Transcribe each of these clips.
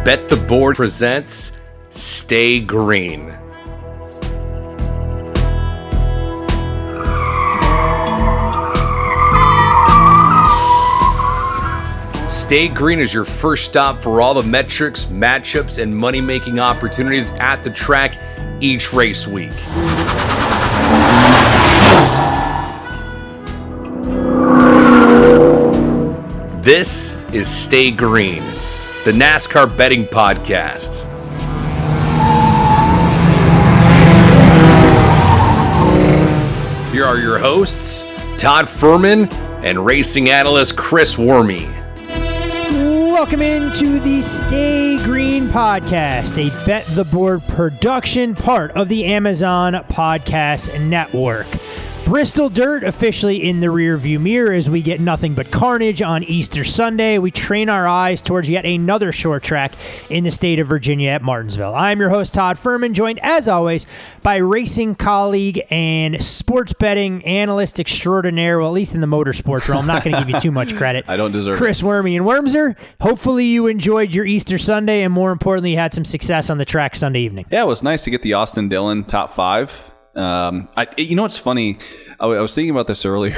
Bet the Board presents Stay Green. Stay Green is your first stop for all the metrics, matchups, and money-making opportunities at the track each race week. This is Stay Green, the NASCAR betting podcast. Here are your hosts, Todd Furman and racing analyst Chris Wormy. Welcome into the Stay Green podcast, a Bet the Board production, part of the Amazon Podcast Network. Bristol Dirt officially in the rearview mirror as we get nothing but carnage on Easter Sunday. We train our eyes towards yet another short track in the state of Virginia at Martinsville. I'm your host, Todd Furman, joined as always by racing colleague and sports betting analyst extraordinaire, well, at least in the motorsports realm. I'm not going to give you too much credit. I don't deserve Chris Wormy. And Wormser, hopefully you enjoyed your Easter Sunday and more importantly, you had some success on the track Sunday evening. Yeah, it was nice to get the Austin Dillon top five. You know what's funny? I was thinking about this earlier.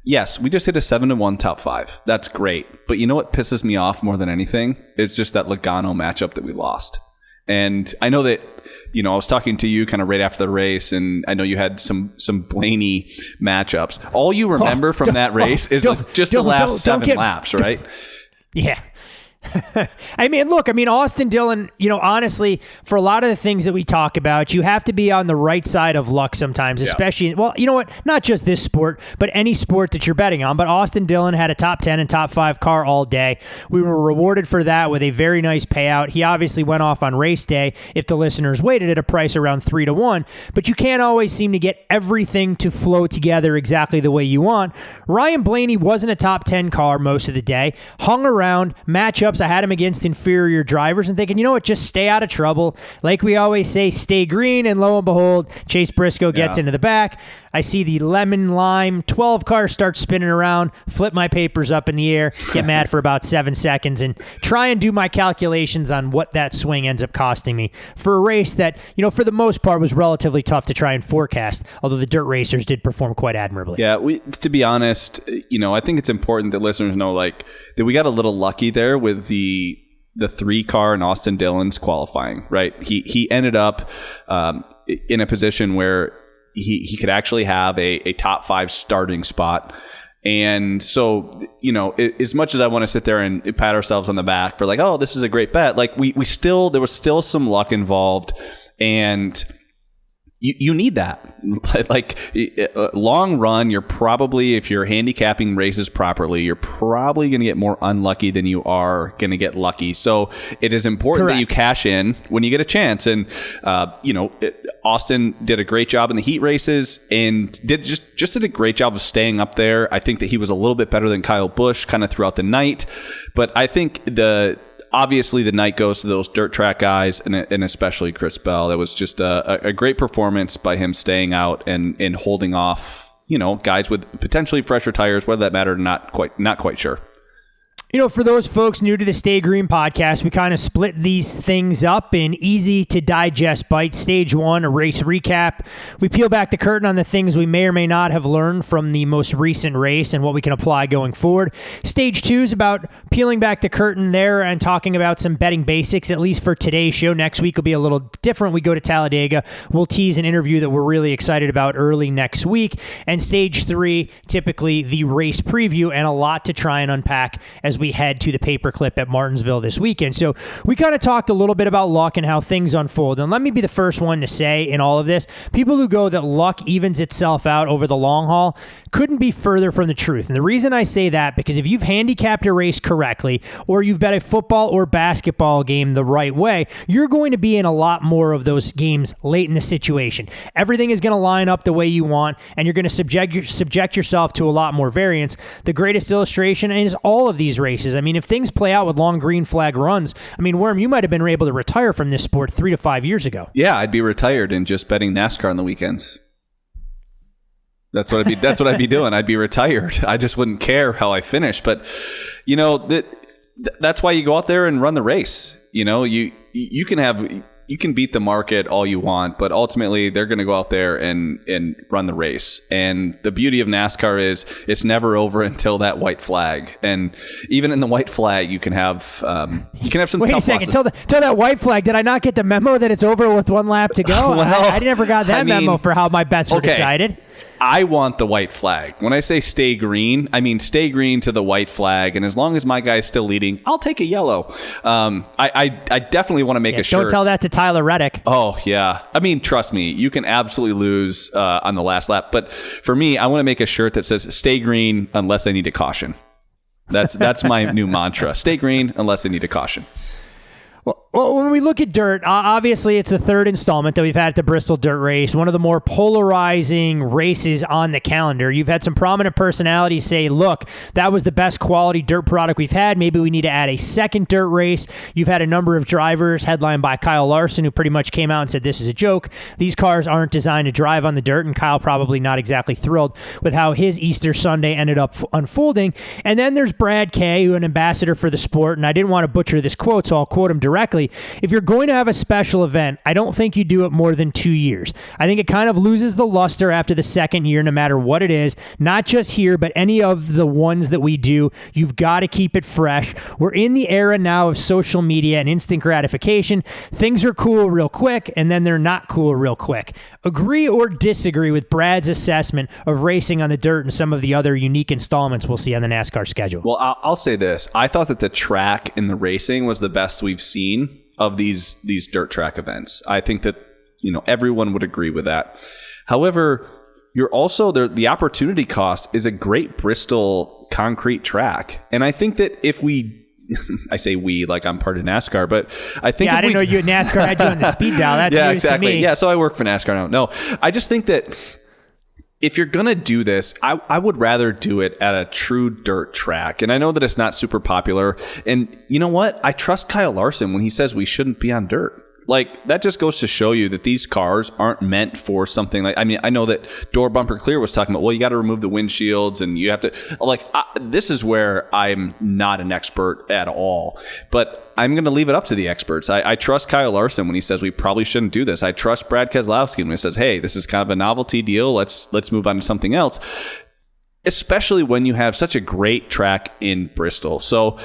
Yes, we just hit a 7-1 top five. That's great. But you know what pisses me off more than anything? It's just that Logano matchup that we lost. And I know that, I was talking to you kind of right after the race, and I know you had some Blaney matchups. All you remember from that race is just the last seven laps, right? Yeah. Austin Dillon, honestly, for a lot of the things that we talk about, you have to be on the right side of luck sometimes, especially, well, you know what, not just this sport, but any sport that you're betting on. But Austin Dillon had a top 10 and top 5 car all day. We were rewarded for that with a very nice payout. He obviously went off on race day if the listeners waited at a price around 3-1, but you can't always seem to get everything to flow together exactly the way you want. Ryan Blaney wasn't a top 10 car most of the day, hung around, matchups. I had him against inferior drivers and thinking, you know what, just stay out of trouble. Like we always say, stay green, and lo and behold, Chase Briscoe gets into the back. I see the lemon lime 12 car start spinning around, flip my papers up in the air, get mad for about 7 seconds, and try and do my calculations on what that swing ends up costing me for a race that, for the most part was relatively tough to try and forecast, although the dirt racers did perform quite admirably. Yeah, to be honest, I think it's important that listeners know that we got a little lucky there with the 3 car in Austin Dillon's qualifying, right? He ended up in a position where he could actually have a top 5 starting spot. And so, as much as I want to sit there and pat ourselves on the back for oh, this is a great bet, there was still some luck involved, and you need that. Long run, you're probably, if you're handicapping races properly, you're probably going to get more unlucky than you are going to get lucky. So it is important that you cash in when you get a chance. And, Austin did a great job in the heat races and did a great job of staying up there. I think that he was a little bit better than Kyle Busch kind of throughout the night. But I think obviously the night goes to those dirt track guys and especially Chris Bell. That was just a great performance by him staying out and holding off, guys with potentially fresher tires, whether that mattered or not quite sure. For those folks new to the Stay Green podcast, we kind of split these things up in easy to digest bites. Stage 1, a race recap. We peel back the curtain on the things we may or may not have learned from the most recent race and what we can apply going forward. Stage 2 is about peeling back the curtain there and talking about some betting basics, at least for today's show. Next week will be a little different. We go to Talladega. We'll tease an interview that we're really excited about early next week. And Stage 3, typically the race preview, and a lot to try and unpack as we head to the paperclip at Martinsville this weekend. So we kind of talked a little bit about luck and how things unfold. And let me be the first one to say in all of this, people who go that luck evens itself out over the long haul couldn't be further from the truth. And the reason I say that, because if you've handicapped a race correctly, or you've bet a football or basketball game the right way, you're going to be in a lot more of those games late in the situation. Everything is going to line up the way you want, and you're going to subject yourself to a lot more variance. The greatest illustration is all of these races. I mean, if things play out with long green flag runs, Worm, you might have been able to retire from this sport 3 to 5 years ago. Yeah, I'd be retired and just betting NASCAR on the weekends. That's what I'd be doing. I'd be retired. I just wouldn't care how I finish. But, that's why you go out there and run the race. You can beat the market all you want, but ultimately they're going to go out there and run the race. And the beauty of NASCAR is it's never over until that white flag. And even in the white flag, you can have some. Wait a second, till that white flag. Did I not get the memo that it's over with one lap to go? I never got that memo for how my bets were decided. I want the white flag. When I say stay green, I mean stay green to the white flag. And as long as my guy's still leading, I'll take a yellow. I definitely want to make a shirt. Don't tell that to Tyler Reddick. Oh, yeah. I mean, trust me, you can absolutely lose on the last lap. But for me, I want to make a shirt that says stay green unless I need a caution. That's my new mantra. Stay green unless I need a caution. Well, when we look at dirt, obviously it's the third installment that we've had at the Bristol Dirt Race, one of the more polarizing races on the calendar. You've had some prominent personalities say, look, that was the best quality dirt product we've had. Maybe we need to add a second dirt race. You've had a number of drivers, headlined by Kyle Larson, who pretty much came out and said, this is a joke. These cars aren't designed to drive on the dirt, and Kyle probably not exactly thrilled with how his Easter Sunday ended up unfolding. And then there's Brad Kay, who's an ambassador for the sport, and I didn't want to butcher this quote, so I'll quote him directly. If you're going to have a special event, I don't think you do it more than 2 years. I think it kind of loses the luster after the second year, no matter what it is, not just here, but any of the ones that we do. You've got to keep it fresh. We're in the era now of social media and instant gratification. Things are cool real quick, and then they're not cool real quick. Agree or disagree with Brad's assessment of racing on the dirt and some of the other unique installments we'll see on the NASCAR schedule? Well, I'll say this. I thought that the track in the racing was the best we've seen of these dirt track events. I think that everyone would agree with that. However, you're also the opportunity cost is a great Bristol concrete track, and I think that if we I say we like I'm part of NASCAR, but I think I didn't know you at NASCAR had you on the speed dial. That's news to me. Yeah, so I work for NASCAR now. No, I just think that if you're going to do this, I would rather do it at a true dirt track. And I know that it's not super popular. And you know what? I trust Kyle Larson when he says we shouldn't be on dirt. Like, that just goes to show you that these cars aren't meant for something like, I mean, I know that Door Bumper Clear was talking about, well, you got to remove the windshields and you have to, this is where I'm not an expert at all. But I'm going to leave it up to the experts. I trust Kyle Larson when he says we probably shouldn't do this. I trust Brad Keselowski when he says, hey, this is kind of a novelty deal. Let's move on to something else. Especially when you have such a great track in Bristol. So,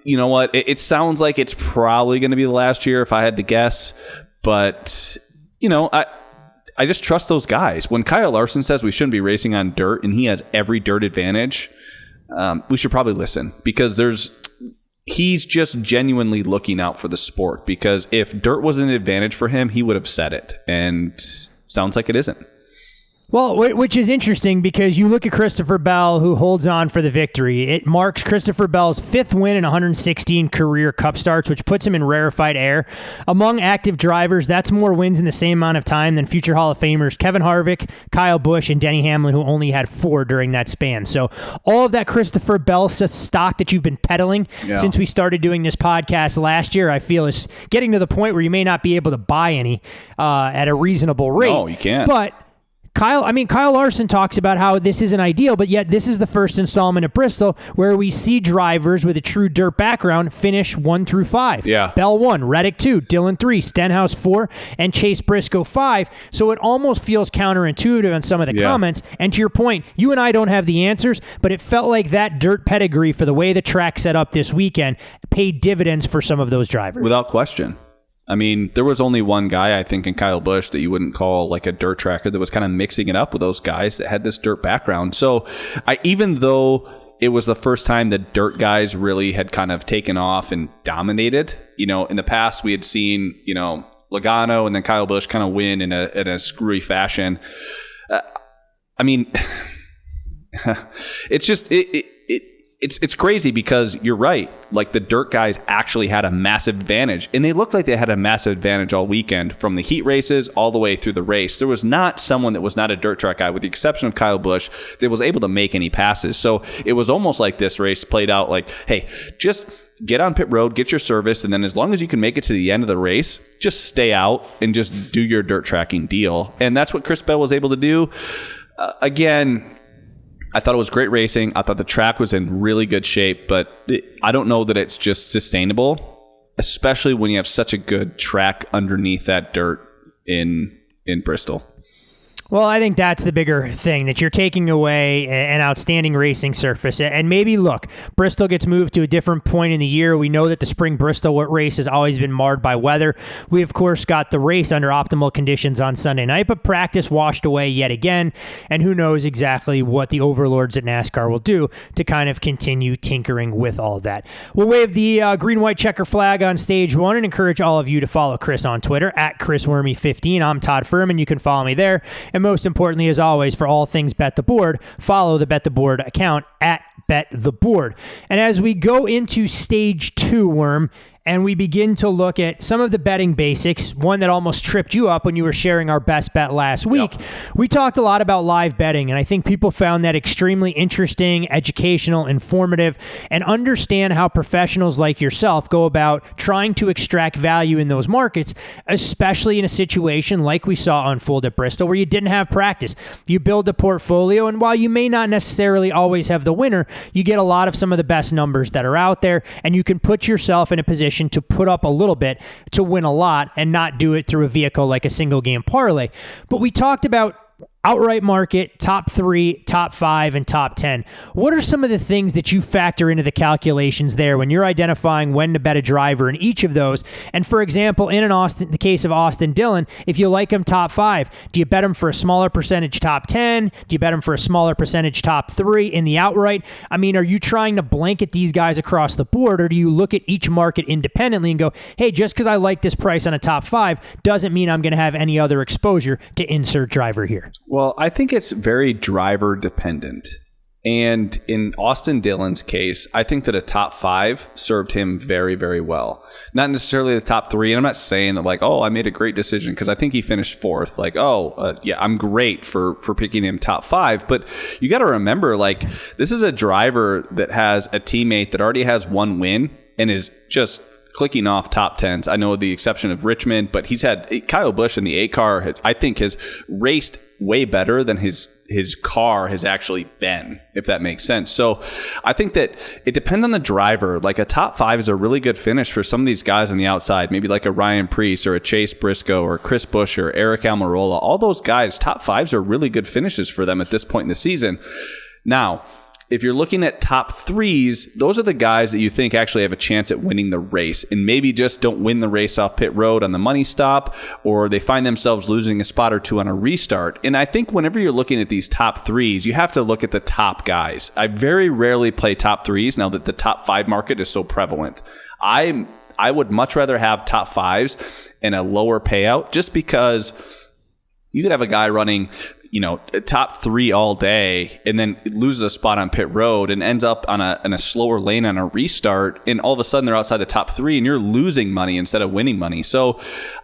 you know what? It sounds like it's probably going to be the last year if I had to guess. But, I just trust those guys. When Kyle Larson says we shouldn't be racing on dirt and he has every dirt advantage, we should probably listen because he's just genuinely looking out for the sport. Because if dirt was an advantage for him, he would have said it. And sounds like it isn't. Well, which is interesting because you look at Christopher Bell, who holds on for the victory. It marks Christopher Bell's fifth win in 116 career Cup starts, which puts him in rarefied air. Among active drivers, that's more wins in the same amount of time than future Hall of Famers Kevin Harvick, Kyle Busch, and Denny Hamlin, who only had 4 during that span. So all of that Christopher Bell stock that you've been peddling since we started doing this podcast last year, I feel is getting to the point where you may not be able to buy any at a reasonable rate. No, you can't. But Kyle Larson talks about how this isn't ideal, but yet this is the first installment at Bristol where we see drivers with a true dirt background finish 1 through 5. Yeah. Bell 1, Reddick 2, Dillon 3, Stenhouse 4, and Chase Briscoe 5. So it almost feels counterintuitive on some of the comments. And to your point, you and I don't have the answers, but it felt like that dirt pedigree for the way the track set up this weekend paid dividends for some of those drivers. Without question. I mean, there was only one guy, I think, in Kyle Busch that you wouldn't call like a dirt tracker that was kind of mixing it up with those guys that had this dirt background. So even though it was the first time that dirt guys really had kind of taken off and dominated, in the past we had seen, Logano and then Kyle Busch kind of win in a screwy fashion. It's just... It's crazy because you're right. Like the dirt guys actually had a massive advantage, and they looked like they had a massive advantage all weekend from the heat races all the way through the race. There was not someone that was not a dirt track guy, with the exception of Kyle Busch, that was able to make any passes. So it was almost like this race played out like, hey, just get on pit road, get your service, and then as long as you can make it to the end of the race, just stay out and just do your dirt tracking deal. And that's what Chris Bell was able to do. Again, I thought it was great racing. I thought the track was in really good shape, but I don't know that it's just sustainable. especially when you have such a good track underneath that dirt in Bristol. Well, I think that's the bigger thing, that you're taking away an outstanding racing surface. And maybe, look, Bristol gets moved to a different point in the year. We know that the spring Bristol race has always been marred by weather. We, of course, got the race under optimal conditions on Sunday night, but practice washed away yet again. And who knows exactly what the overlords at NASCAR will do to kind of continue tinkering with all of that. We'll wave the green-white checker flag on stage one and encourage all of you to follow Chris on Twitter, at ChrisWormy15. I'm Todd Furman. You can follow me there. And most importantly, as always, for all things Bet the Board, follow the Bet the Board account at Bet the Board. And as we go into stage two, Worm, and we begin to look at some of the betting basics, one that almost tripped you up when you were sharing our best bet last week. Yep. We talked a lot about live betting, and I think people found that extremely interesting, educational, informative, and understand how professionals like yourself go about trying to extract value in those markets, especially in a situation like we saw unfold at Bristol, where you didn't have practice. You build a portfolio, and while you may not necessarily always have the winner, you get a lot of some of the best numbers that are out there, and you can put yourself in a position to put up a little bit to win a lot and not do it through a vehicle like a single game parlay. But we talked about outright market, top 3, top 5, and top 10. What are some of the things that you factor into the calculations there when you're identifying when to bet a driver in each of those? And for example, in the case of Austin Dillon, if you like him top 5, do you bet him for a smaller percentage top 10? Do you bet him for a smaller percentage top 3 in the outright? I mean, are you trying to blanket these guys across the board, or do you look at each market independently and go, hey, just because I like this price on a top 5 doesn't mean I'm going to have any other exposure to insert driver here? Well, I think it's very driver dependent. And in Austin Dillon's case, I think that a top 5 served him very, very well. Not necessarily the top 3. And I'm not saying that like, oh, I made a great decision, because I think he finished 4th. Like, yeah, I'm great for picking him top 5. But you got to remember, like, this is a driver that has a teammate that already has one win and is just clicking off top 10s. I know the exception of Richmond, but he's had Kyle Busch in the 8 car, I think, has raced way better than his car has actually been, if that makes sense. So I think that it depends on the driver. Like a top 5 is a really good finish for some of these guys on the outside, maybe like a Ryan Preece or a Chase Briscoe or Chris Busch or Eric Almirola. All those guys, top 5s are really good finishes for them at this point in the season. Now, if you're looking at top 3s, those are the guys that you think actually have a chance at winning the race, and maybe just don't win the race off pit road on the money stop, or they find themselves losing a spot or two on a restart. And I think whenever you're looking at these top 3s, you have to look at the top guys. I very rarely play top 3s now that the top 5 market is so prevalent. I would much rather have top 5s and a lower payout, just because you could have a guy running top 3 all day and then loses a spot on pit road and ends up on a slower lane on a restart, and all of a sudden they're outside the top 3 and you're losing money instead of winning money. So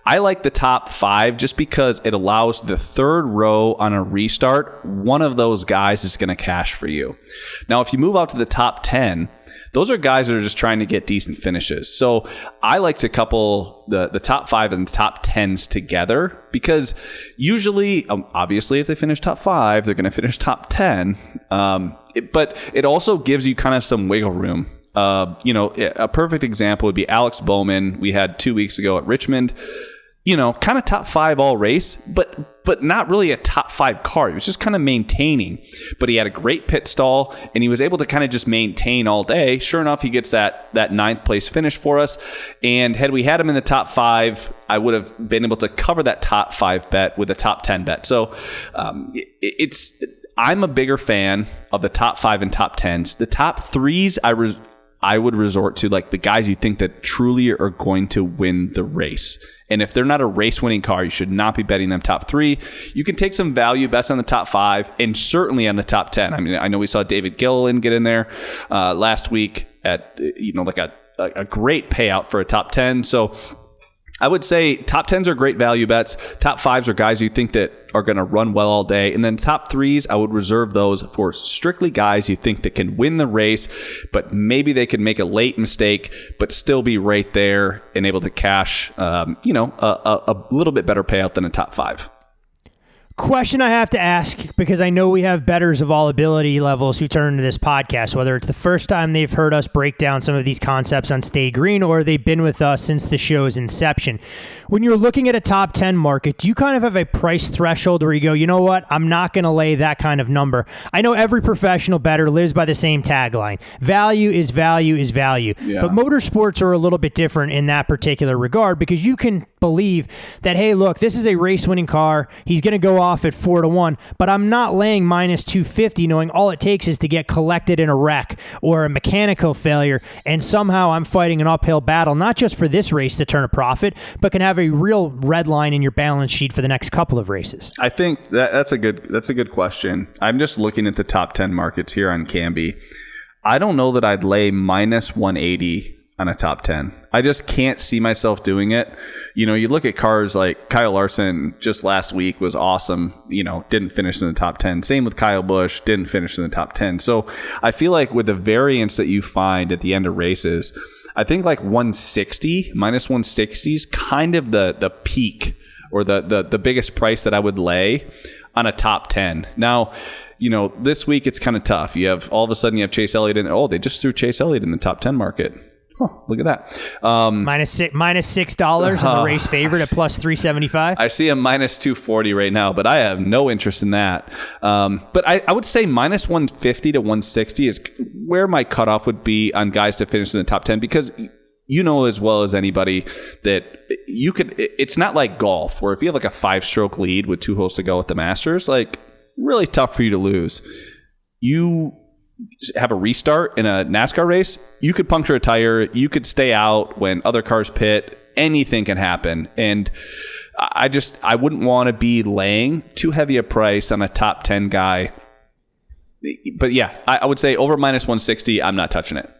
I like the top 5 just because it allows the third row on a restart, one of those guys is going to cash for you. Now, if you move out to the top 10, those are guys that are just trying to get decent finishes. So I like to couple the top 5 and the top 10s together, because usually, obviously, if they finish top 5, they're going to finish top 10. But it also gives you kind of some wiggle room. A perfect example would be Alex Bowman. We had 2 weeks ago at Richmond. Kind of top 5 all race, but not really a top 5 car. He was just kind of maintaining, but he had a great pit stall and he was able to kind of just maintain all day. Sure enough, he gets that 9th place finish for us. And had we had him in the top 5, I would have been able to cover that top 5 bet with a top 10 bet. So I'm a bigger fan of the top 5 and top 10s. The top 3s, I would resort to like the guys you think that truly are going to win the race. And if they're not a race-winning car, you should not be betting them top 3. You can take some value bets on the top 5 and certainly on the top 10. I mean, I know we saw David Gilliland get in there last week at like a great payout for a top 10. So I would say top 10s are great value bets. Top 5s are guys you think that are going to run well all day. And then top 3s, I would reserve those for strictly guys you think that can win the race, but maybe they can make a late mistake, but still be right there and able to cash, a little bit better payout than a top 5. Question I have to ask, because I know we have bettors of all ability levels who turn to this podcast, whether it's the first time they've heard us break down some of these concepts on Stay Green or they've been with us since the show's inception. When you're looking at a top 10 market, do you kind of have a price threshold where you go, you know what, I'm not going to lay that kind of number? I know every professional bettor lives by the same tagline. Value is value is value. Yeah. But motorsports are a little bit different in that particular regard, because you can believe that, hey, look, this is a race-winning car. He's going to go off at 4-1, but I'm not laying minus 250 knowing all it takes is to get collected in a wreck or a mechanical failure, and somehow I'm fighting an uphill battle, not just for this race to turn a profit, but can have a real red line in your balance sheet for the next couple of races. I think that's a good question. I'm just looking at the top 10 markets here on Canby. I don't know that I'd lay minus 180 on a top 10. I just can't see myself doing it. You know, you look at cars like Kyle Larson just last week was awesome, didn't finish in the top 10. Same with Kyle Busch, didn't finish in the top 10. So I feel like with the variance that you find at the end of races, I think like 160, minus 160 is kind of the peak or the biggest price that I would lay on a top 10. Now, this week it's kind of tough. All of a sudden you have Chase Elliott in. Oh, they just threw Chase Elliott in the top 10 market. Huh, look at that. Minus $6 and the race favorite at plus 375. I see a minus 240 right now, but I have no interest in that. But I would say minus 150 to 160 is where my cutoff would be on guys to finish in the top 10, because you know as well as anybody that it's not like golf where if you have like a 5-stroke lead with 2 holes to go at the Masters, like really tough for you to lose. You have a restart in a NASCAR race, you could puncture a tire, you could stay out when other cars pit, anything can happen. And I wouldn't want to be laying too heavy a price on a top 10 guy. But yeah, I would say over minus 160, I'm not touching it.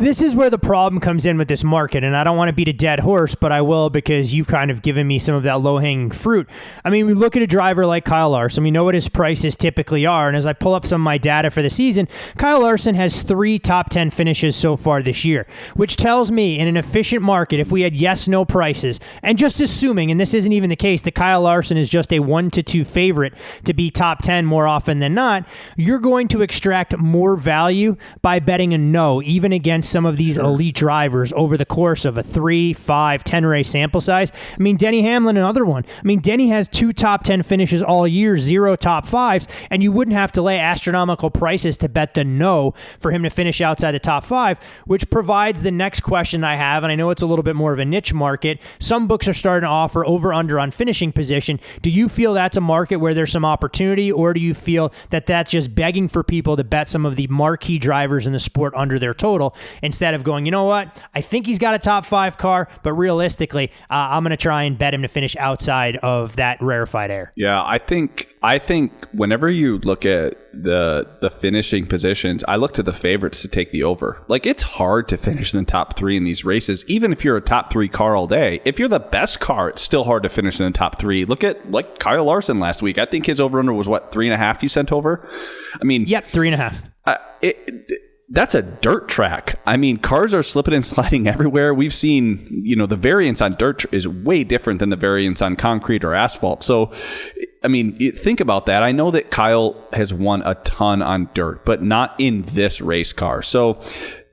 This is where the problem comes in with this market, and I don't want to beat a dead horse, but I will, because you've kind of given me some of that low-hanging fruit. I mean, we look at a driver like Kyle Larson. We know what his prices typically are, and as I pull up some of my data for the season, Kyle Larson has 3 top 10 finishes so far this year, which tells me in an efficient market, if we had yes-no prices, and just assuming, and this isn't even the case, that Kyle Larson is just a 1-2 favorite to be top 10 more often than not, you're going to extract more value by betting a no, even against some of these elite drivers over the course of a 3, 5, 10 race sample size. I mean, Denny Hamlin, another one. I mean, Denny has 2 top 10 finishes all year, 0 top 5s, and you wouldn't have to lay astronomical prices to bet the no for him to finish outside the top 5, which provides the next question I have, and I know it's a little bit more of a niche market. Some books are starting to offer over-under on finishing position. Do you feel that's a market where there's some opportunity, or do you feel that that's just begging for people to bet some of the marquee drivers in the sport under their total, instead of going, you know what, I think he's got a top 5 car, but realistically, I'm going to try and bet him to finish outside of that rarefied air? Yeah, I think whenever you look at the finishing positions, I look to the favorites to take the over. Like, it's hard to finish in the top 3 in these races, even if you're a top 3 car all day. If you're the best car, it's still hard to finish in the top 3. Look at like Kyle Larson last week. I think his over-under was 3.5 you sent over? I mean... Yep, 3.5. That's a dirt track. I mean, cars are slipping and sliding everywhere. We've seen, the variance on dirt is way different than the variance on concrete or asphalt. So, I mean, think about that. I know that Kyle has won a ton on dirt, but not in this race car. So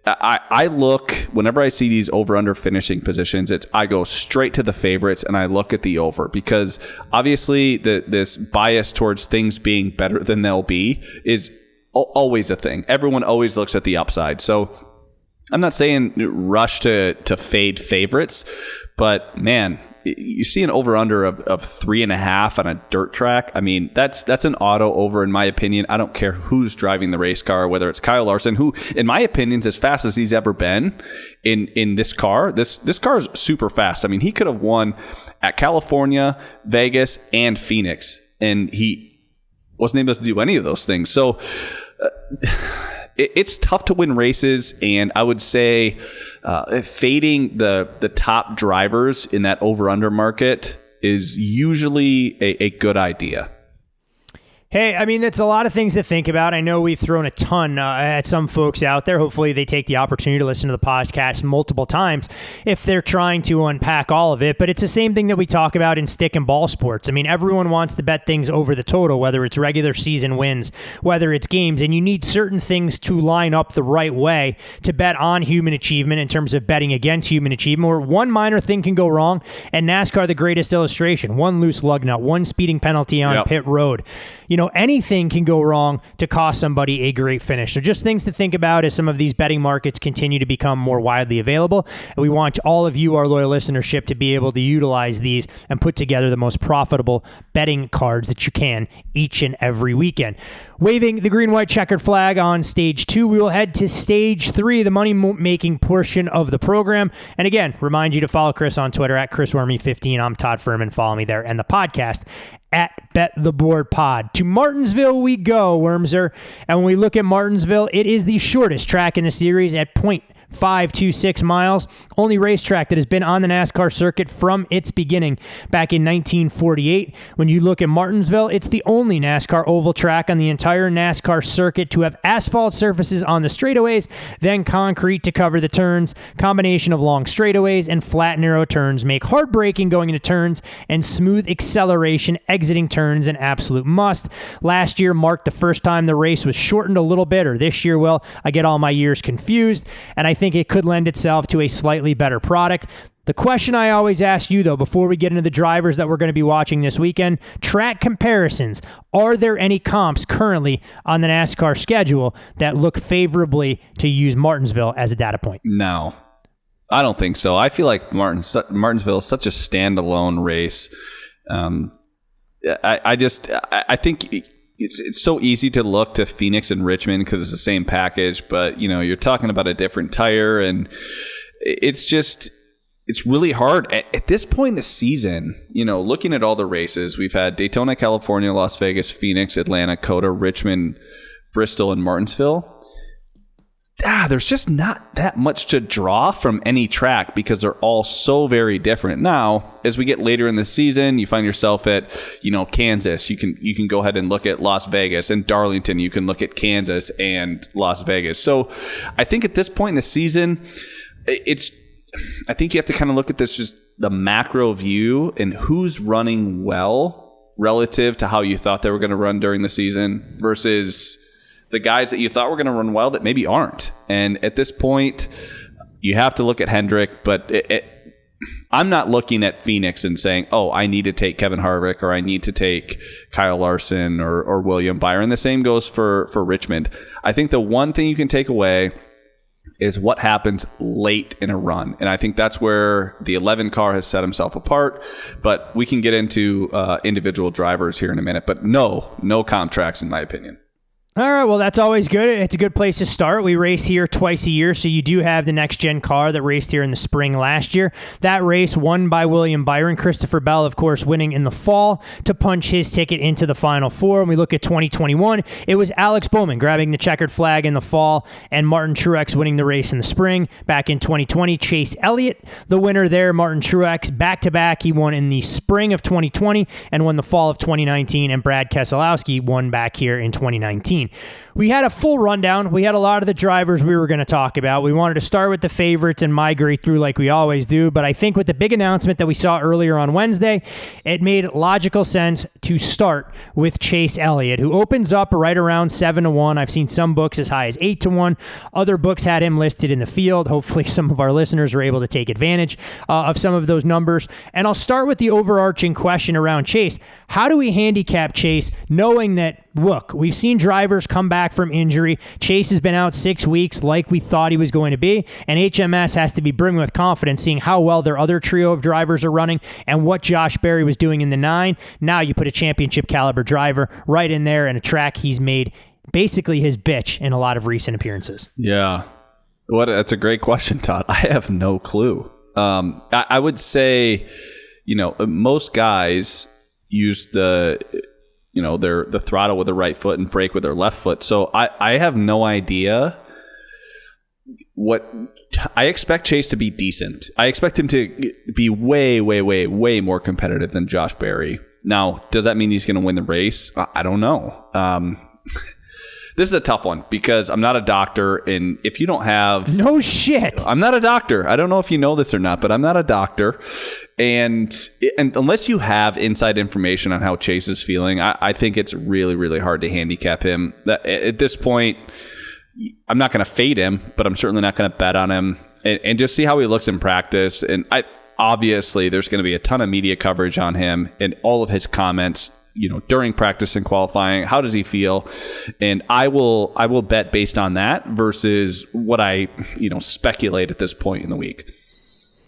I look, whenever I see these over-under finishing positions, I go straight to the favorites and I look at the over, because obviously this bias towards things being better than they'll be is always a thing. Everyone always looks at the upside. So I'm not saying rush to fade favorites, but man, you see an over-under of 3.5 on a dirt track. I mean, that's an auto over, in my opinion. I don't care who's driving the race car, whether it's Kyle Larson, who, in my opinion, is as fast as he's ever been in this car. This car is super fast. I mean, he could have won at California, Vegas, and Phoenix, and he wasn't able to do any of those things. So it's tough to win races, and I would say fading the top drivers in that over-under market is usually a good idea. Hey, I mean, that's a lot of things to think about. I know we've thrown a ton at some folks out there. Hopefully they take the opportunity to listen to the podcast multiple times if they're trying to unpack all of it. But it's the same thing that we talk about in stick and ball sports. I mean, everyone wants to bet things over the total, whether it's regular season wins, whether it's games, and you need certain things to line up the right way to bet on human achievement in terms of betting against human achievement, where one minor thing can go wrong. And NASCAR, the greatest illustration, one loose lug nut, one speeding penalty on pit road. You know, anything can go wrong to cost somebody a great finish. So just things to think about as some of these betting markets continue to become more widely available. And we want all of you, our loyal listenership, to be able to utilize these and put together the most profitable betting cards that you can each and every weekend. Waving the green-white checkered flag on stage 2, we will head to stage 3, the money-making portion of the program. And again, remind you to follow Chris on Twitter at ChrisWormy15. I'm Todd Furman. Follow me there. And the podcast at Bet the Board Pod. To Martinsville we go, Wormser. And when we look at Martinsville, it is the shortest track in the series at 0.526 miles. Only racetrack that has been on the NASCAR circuit from its beginning back in 1948. When you look at Martinsville, it's the only NASCAR oval track on the entire NASCAR circuit to have asphalt surfaces on the straightaways, then concrete to cover the turns. Combination of long straightaways and flat narrow turns make hard braking going into turns and smooth acceleration exiting turns an absolute must. Last year marked the first time the race was shortened a little bit, or this year, well, I get all my years confused, and I think it could lend itself to a slightly better product. The question I always ask you, though, before we get into the drivers that we're going to be watching this weekend, track comparisons. Are there any comps currently on the NASCAR schedule that look favorably to use Martinsville as a data point? No, I don't think so. I feel like Martinsville is such a standalone race. I think it's so easy to look to Phoenix and Richmond because it's the same package, but you know, you're talking about a different tire, and it's really hard at this point in the season. You know, looking at all the races, we've had Daytona, California, Las Vegas, Phoenix, Atlanta, COTA, Richmond, Bristol, and Martinsville. There's just not that much to draw from any track because they're all so very different. Now, as we get later in the season, you find yourself at, you know, Kansas. You can go ahead and look at Las Vegas, and Darlington. You can look at Kansas and Las Vegas. So I think at this point in the season, I think you have to kind of look at this, just the macro view and who's running well relative to how you thought they were going to run during the season versus the guys that you thought were going to run well that maybe aren't. And at this point, you have to look at Hendrick, but I'm not looking at Phoenix and saying, oh, I need to take Kevin Harvick or I need to take Kyle Larson or William Byron. The same goes for Richmond. I think the one thing you can take away is what happens late in a run. And I think that's where the 11 car has set himself apart. But we can get into individual drivers here in a minute. But no comp tracks, in my opinion. All right, well, that's always good. It's a good place to start. We race here twice a year, so you do have the next-gen car that raced here in the spring last year. That race won by William Byron. Christopher Bell, of course, winning in the fall to punch his ticket into the Final Four. When we look at 2021, it was Alex Bowman grabbing the checkered flag in the fall and Martin Truex winning the race in the spring. Back in 2020, Chase Elliott, the winner there. Martin Truex, back-to-back. He won in the spring of 2020 and won the fall of 2019, and Brad Keselowski won back here in 2019. We had a full rundown. We had a lot of the drivers we were going to talk about. We wanted to start with the favorites and migrate through like we always do, but I think with the big announcement that we saw earlier on Wednesday, it made logical sense to start with Chase Elliott, who opens up right around 7-1. I've seen some books as high as 8-1. Other books had him listed in the field. Hopefully some of our listeners were able to take advantage of some of those numbers. And I'll start with the overarching question around Chase. How do we handicap Chase knowing that, look, we've seen drivers come back from injury. Chase has been out 6 weeks like we thought he was going to be, and HMS has to be brimming with confidence seeing how well their other trio of drivers are running and what Josh Berry was doing in the 9. Now you put a championship caliber driver right in there and a track he's made basically his bitch in a lot of recent appearances. Yeah. That's a great question, Todd. I have no clue. I would say, most guys use the throttle with the right foot and brake with their left foot. So I have no idea what I expect Chase to be decent. I expect him to be way, way, way, way more competitive than Josh Berry Now, does that mean he's going to win the race? I don't know. This is a tough one because I'm not a doctor, and if you don't have... No shit. I'm not a doctor. I don't know if you know this or not, but I'm not a doctor. And unless you have inside information on how Chase is feeling, I think it's really, really hard to handicap him. At this point, I'm not going to fade him, but I'm certainly not going to bet on him. And just see how he looks in practice. And obviously, there's going to be a ton of media coverage on him and all of his comments, during practice and qualifying. How does he feel? And I will bet based on that versus what I, speculate at this point in the week.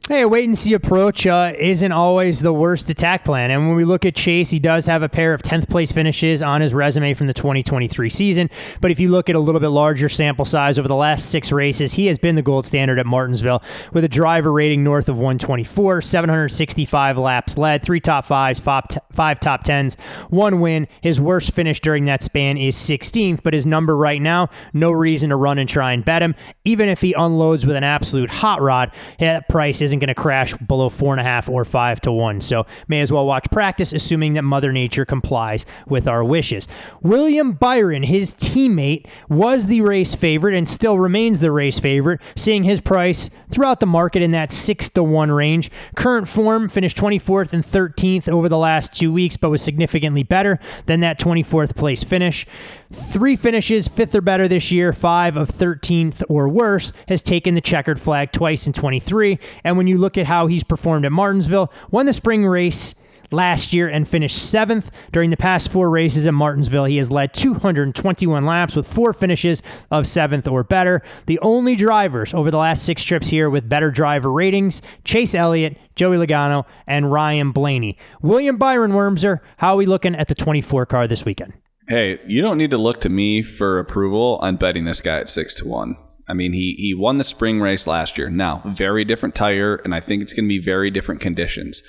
Hey, a wait-and-see approach isn't always the worst attack plan. And when we look at Chase, he does have a pair of 10th place finishes on his resume from the 2023 season. But if you look at a little bit larger sample size over the last 6 races, he has been the gold standard at Martinsville with a driver rating north of 124, 765 laps led, 3 top 5s, 5 top 10s, 1 win. His worst finish during that span is 16th, but his number right now, no reason to run and try and bet him. Even if he unloads with an absolute hot rod, that price isn't going to crash below 4.5 or 5 to 1. So may as well watch practice, assuming that Mother Nature complies with our wishes. William Byron, his teammate, was the race favorite and still remains the race favorite, seeing his price throughout the market in that 6 to 1 range. Current form finished 24th and 13th over the last 2 weeks, but was significantly better than that 24th place finish. 3 finishes, 5th or better this year, 5 of 13th or worse, has taken the checkered flag twice in 23. And when you look at how he's performed at Martinsville, won the spring race last year and finished 7th. During the past 4 races at Martinsville, he has led 221 laps with 4 finishes of 7th or better. The only drivers over the last 6 trips here with better driver ratings, Chase Elliott, Joey Logano, and Ryan Blaney. William Byron, Wormser, how are we looking at the 24 car this weekend? Hey, you don't need to look to me for approval on betting this guy at 6 to 1. I mean, he won the spring race last year. Now, very different tire, and I think it's going to be very different conditions.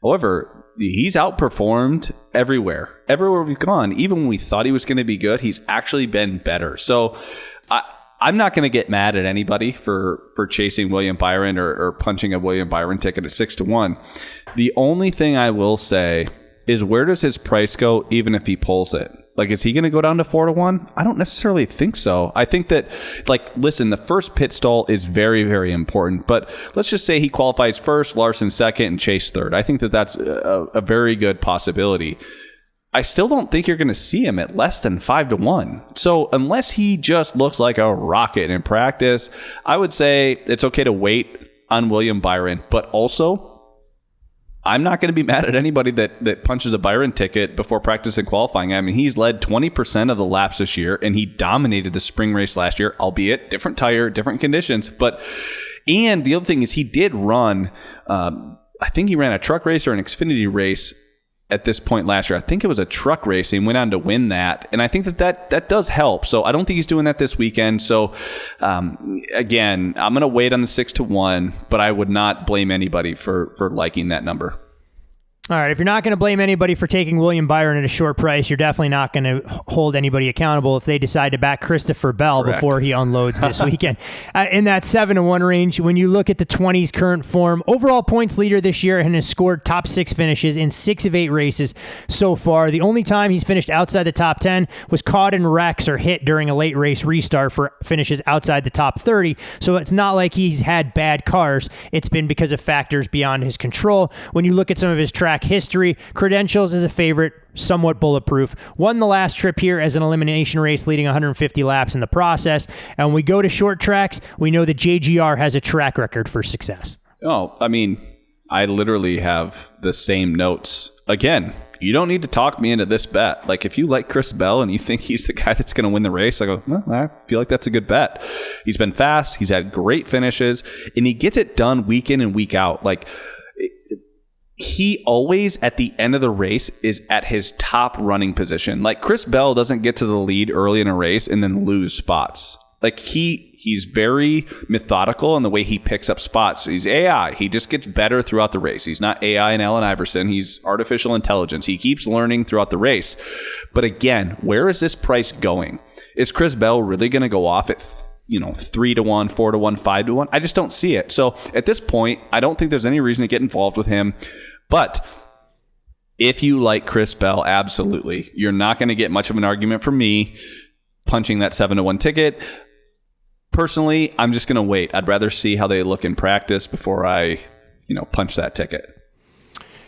However, he's outperformed everywhere. Everywhere we've gone, even when we thought he was going to be good, he's actually been better. So I'm not going to get mad at anybody for chasing William Byron or punching a William Byron ticket at 6 to 1. The only thing I will say is, where does his price go even if he pulls it? Like, is he going to go down to 4 to 1? I don't necessarily think so. I think that, listen, the first pit stall is very, very important. But let's just say he qualifies first, Larson second, and Chase third. I think that that's a very good possibility. I still don't think you're going to see him at less than 5 to 1. So unless he just looks like a rocket in practice, I would say it's okay to wait on William Byron. But also, I'm not going to be mad at anybody that punches a Byron ticket before practice and qualifying. I mean, he's led 20% of the laps this year, and he dominated the spring race last year, albeit different tire, different conditions. And the other thing is, he did run, I think he ran a truck race or an Xfinity race at this point last year. I think it was a truck race, and went on to win that. And I think that does help. So I don't think he's doing that this weekend. So again, I'm going to wait on the 6 to 1, but I would not blame anybody for liking that number. All right, if you're not going to blame anybody for taking William Byron at a short price, you're definitely not going to hold anybody accountable if they decide to back Christopher Bell before he unloads this weekend. In that 7 to 1 range, when you look at the 20's current form, overall points leader this year and has scored top 6 finishes in 6 of 8 races so far. The only time he's finished outside the top 10 was caught in wrecks or hit during a late race restart for finishes outside the top 30. So it's not like he's had bad cars. It's been because of factors beyond his control. When you look at some of his track history, credentials as a favorite, somewhat bulletproof. Won the last trip here as an elimination race, leading 150 laps in the process. And when we go to short tracks, we know that JGR has a track record for success. Oh, I mean, I literally have the same notes. Again, you don't need to talk me into this bet. Like, if you like Chris Bell and you think he's the guy that's going to win the race, I go, well, I feel like that's a good bet. He's been fast. He's had great finishes, and he gets it done week in and week out. Like, he always, at the end of the race, is at his top running position. Like, Chris Bell doesn't get to the lead early in a race and then lose spots. Like, he's very methodical in the way he picks up spots. He's AI. He just gets better throughout the race. He's not AI and Allen Iverson. He's artificial intelligence. He keeps learning throughout the race. But again, where is this price going? Is Chris Bell really going to go off at 3 to 1, 4 to 1, 5 to 1. I just don't see it. So at this point, I don't think there's any reason to get involved with him. But If you like Chris Bell, absolutely. You're not going to get much of an argument from me punching that 7-1 ticket. Personally, I'm just going to wait. I'd rather see how they look in practice before I, punch that ticket.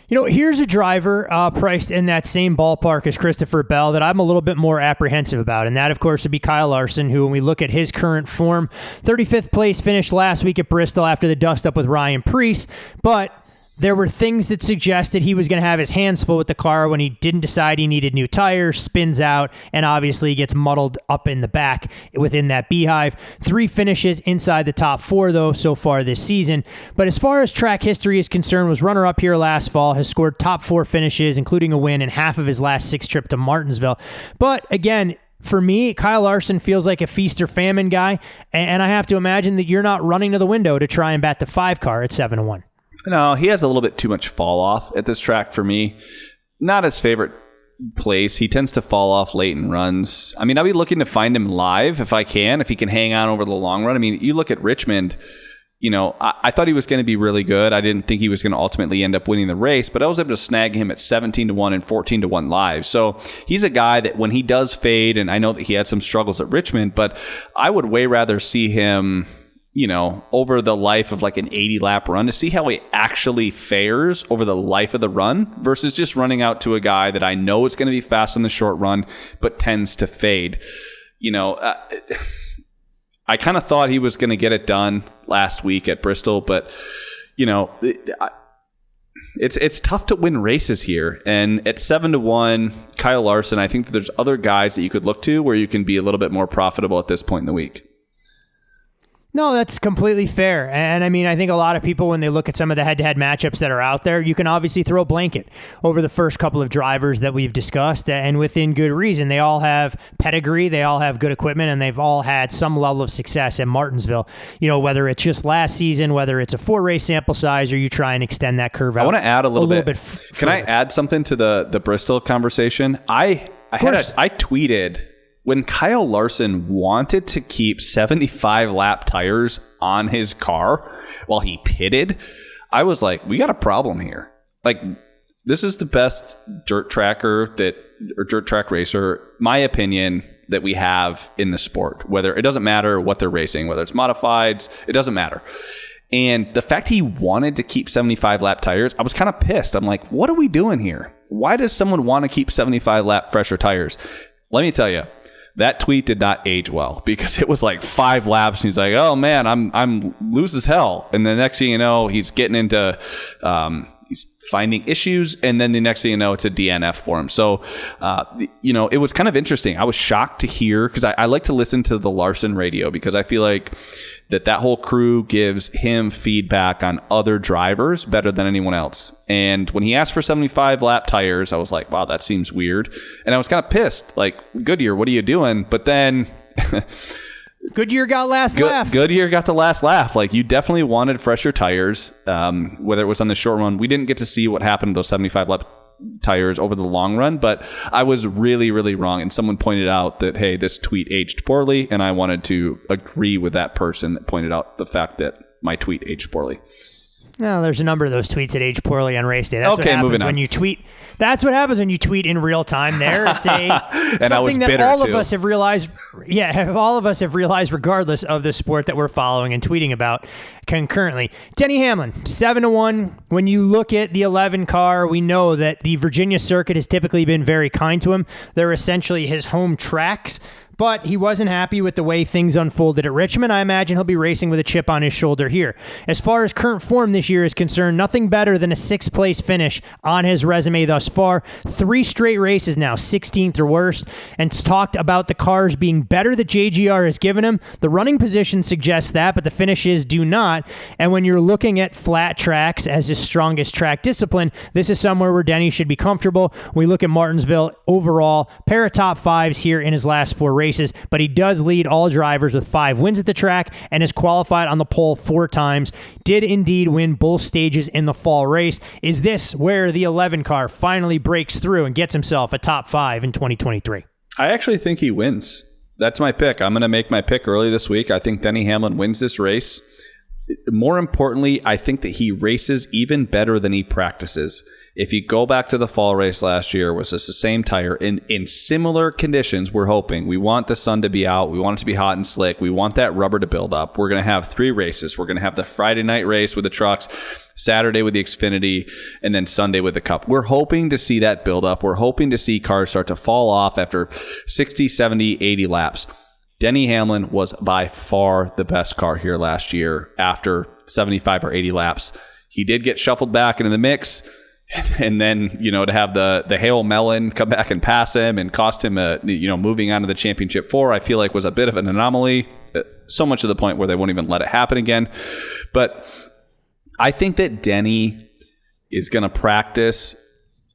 Here's a driver priced in that same ballpark as Christopher Bell that I'm a little bit more apprehensive about, and that, of course, would be Kyle Larson, who, when we look at his current form, 35th place finish last week at Bristol after the dust-up with Ryan Preece, but there were things that suggested he was going to have his hands full with the car when he didn't decide he needed new tires, spins out, and obviously gets muddled up in the back within that beehive. 3 finishes inside the top 4, though, so far this season. But as far as track history is concerned, was runner-up here last fall, has scored top 4 finishes, including a win in half of his last 6 trip to Martinsville. But again, for me, Kyle Larson feels like a feast or famine guy, and I have to imagine that you're not running to the window to try and bat the 5 car at 7-1. No, he has a little bit too much fall off at this track for me. Not his favorite place. He tends to fall off late in runs. I mean, I'll be looking to find him live if I can, if he can hang on over the long run. I mean, you look at Richmond, I thought he was going to be really good. I didn't think he was going to ultimately end up winning the race, but I was able to snag him at 17-1 and 14-1 live. So he's a guy that when he does fade, and I know that he had some struggles at Richmond, but I would way rather see him over the life of like an 80-lap run to see how he actually fares over the life of the run versus just running out to a guy that I know is going to be fast in the short run but tends to fade. I kind of thought he was going to get it done last week at Bristol, but it's tough to win races here. And at 7-1, Kyle Larson, I think that there's other guys that you could look to where you can be a little bit more profitable at this point in the week. No, that's completely fair. And I mean, I think a lot of people, when they look at some of the head-to-head matchups that are out there, you can obviously throw a blanket over the first couple of drivers that we've discussed, and within good reason. They all have pedigree, they all have good equipment, and they've all had some level of success at Martinsville. Whether it's just last season, whether it's a 4-race sample size, or you try and extend that curve out. I want to add a little bit. Can I add something to the Bristol conversation? I tweeted, when Kyle Larson wanted to keep 75-lap tires on his car while he pitted, I was like, we got a problem here. Like, this is the best dirt track racer, my opinion, that we have in the sport. Whether it doesn't matter what they're racing, whether it's modifieds, it doesn't matter. And the fact he wanted to keep 75-lap tires, I was kind of pissed. I'm like, what are we doing here? Why does someone want to keep 75-lap fresher tires? Let me tell you, that tweet did not age well because it was like 5 laps. And he's like, "Oh man, I'm loose as hell." And the next thing you know, he's getting into he's finding issues, and then the next thing you know, it's a DNF for him. So, it was kind of interesting. I was shocked to hear because I like to listen to the Larson radio because I feel like that whole crew gives him feedback on other drivers better than anyone else. And when he asked for 75-lap tires, I was like, wow, that seems weird. And I was kind of pissed. Like, Goodyear, what are you doing? But then Goodyear got last laugh. Goodyear got the last laugh. Like, you definitely wanted fresher tires, whether it was on the short run. We didn't get to see what happened to those 75-lap tires over the long run, but I was really, really wrong. And someone pointed out that, hey, this tweet aged poorly, and I wanted to agree with that person that pointed out the fact that my tweet aged poorly. No, there's a number of those tweets that age poorly on race day. That's okay, what happens moving on. When you tweet. That's what happens when you tweet in real time. There, it's and something that all of us have realized. Yeah, all of us have realized, regardless of the sport that we're following and tweeting about concurrently. Denny Hamlin, 7-1. When you look at the 11 car, we know that the Virginia circuit has typically been very kind to him. They're essentially his home tracks. But he wasn't happy with the way things unfolded at Richmond. I imagine he'll be racing with a chip on his shoulder here. As far as current form this year is concerned, nothing better than a 6th-place finish on his resume thus far. 3 straight races now, 16th or worse, and talked about the cars being better that JGR has given him. The running position suggests that, but the finishes do not. And when you're looking at flat tracks as his strongest track discipline, this is somewhere where Denny should be comfortable. We look at Martinsville overall, pair of top 5s here in his last 4 races. But he does lead all drivers with 5 wins at the track and is qualified on the pole 4 times. Did indeed win both stages in the fall race. Is this where the 11 car finally breaks through and gets himself a top 5 in 2023? I actually think he wins. That's my pick. I'm going to make my pick early this week. I think Denny Hamlin wins this race. more importantly, I think that he races even better than he practices. If you go back to the fall race last year, was this the same tire in similar conditions? We're hoping. We want the sun to be out. We want it to be hot and slick. We want that rubber to build up. We're going to have 3 races. We're going to have the Friday night race with the trucks, Saturday with the Xfinity, and then Sunday with the Cup. We're hoping to see that build up. We're hoping to see cars start to fall off after 60, 70, 80 laps. Denny Hamlin was by far the best car here last year after 75 or 80 laps. He did get shuffled back into the mix, and then, to have the Hail Melon come back and pass him and cost him moving on to the championship 4, I feel like was a bit of an anomaly, so much to the point where they won't even let it happen again. But I think that Denny is going to practice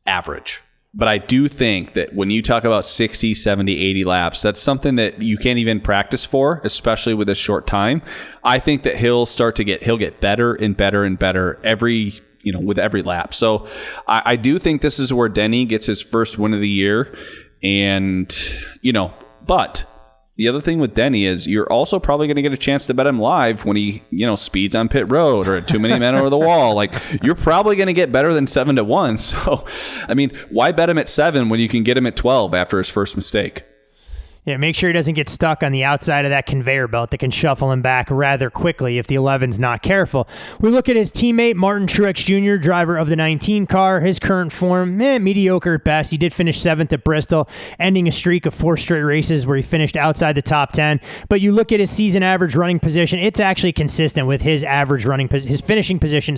average. But I do think that when you talk about 60, 70, 80 laps, that's something that you can't even practice for, especially with a short time. I think that he'll get better and better and better with every lap. So I do think this is where Denny gets his first win of the year. And, but the other thing with Denny is you're also probably going to get a chance to bet him live when he, speeds on pit road or at too many men over the wall. Like, you're probably going to get better than 7-1. So, why bet him at 7 when you can get him at 12 after his first mistake? Yeah, make sure he doesn't get stuck on the outside of that conveyor belt that can shuffle him back rather quickly if the 11's not careful. We look at his teammate, Martin Truex Jr., driver of the 19 car. His current form, mediocre at best. He did finish 7th at Bristol, ending a streak of 4 straight races where he finished outside the top 10. But you look at his season average running position, it's actually consistent with his average running, his finishing position,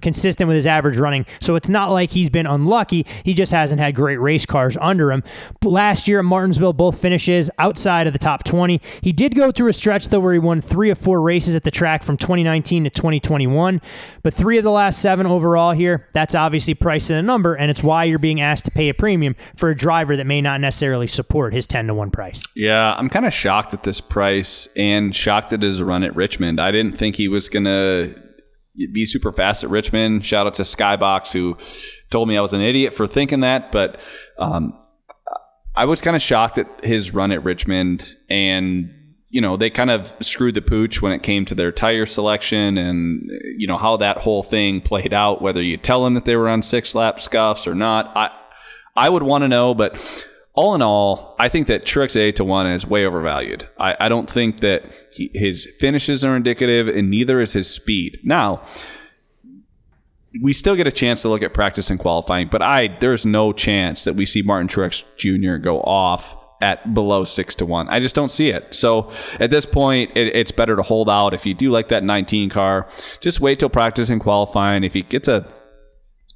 consistent with his average running. So it's not like he's been unlucky. He just hasn't had great race cars under him. Last year at Martinsville, both finishes outside of the top 20. He did go through a stretch, though, where he won 3 of 4 races at the track from 2019 to 2021. But 3 of the last 7 overall here, that's obviously priced in a number, and it's why you're being asked to pay a premium for a driver that may not necessarily support his 10-1 price. Yeah, I'm kind of shocked at this price and shocked at his run at Richmond. I didn't think he was going to be super fast at Richmond. Shout out to Skybox, who told me I was an idiot for thinking that, but I was kind of shocked at his run at Richmond, and they kind of screwed the pooch when it came to their tire selection and how that whole thing played out, whether you tell them that they were on 6-lap scuffs or not. I would want to know, but all in all, I think that Truex at 8-1 is way overvalued. I don't think that his finishes are indicative, and neither is his speed. Now, we still get a chance to look at practice and qualifying, but there's no chance that we see Martin Truex Jr. go off at below 6-1. I just don't see it. So at this point, it's better to hold out. If you do like that 19 car, just wait till practice and qualifying. If he gets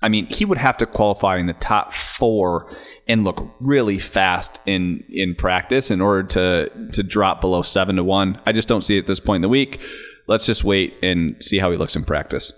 he would have to qualify in the top 4 and look really fast in practice in order to drop below 7-1. I just don't see it at this point in the week. Let's just wait and see how he looks in practice.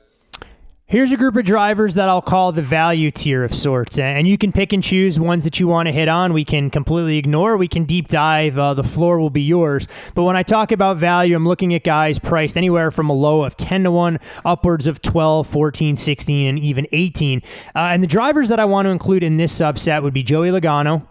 Here's a group of drivers that I'll call the value tier of sorts, and you can pick and choose ones that you want to hit on. We can completely ignore, we can deep dive. The floor will be yours. But when I talk about value, I'm looking at guys priced anywhere from a low of 10-1 upwards of 12, 14, 16, and even 18. And the drivers that I want to include in this subset would be Joey Logano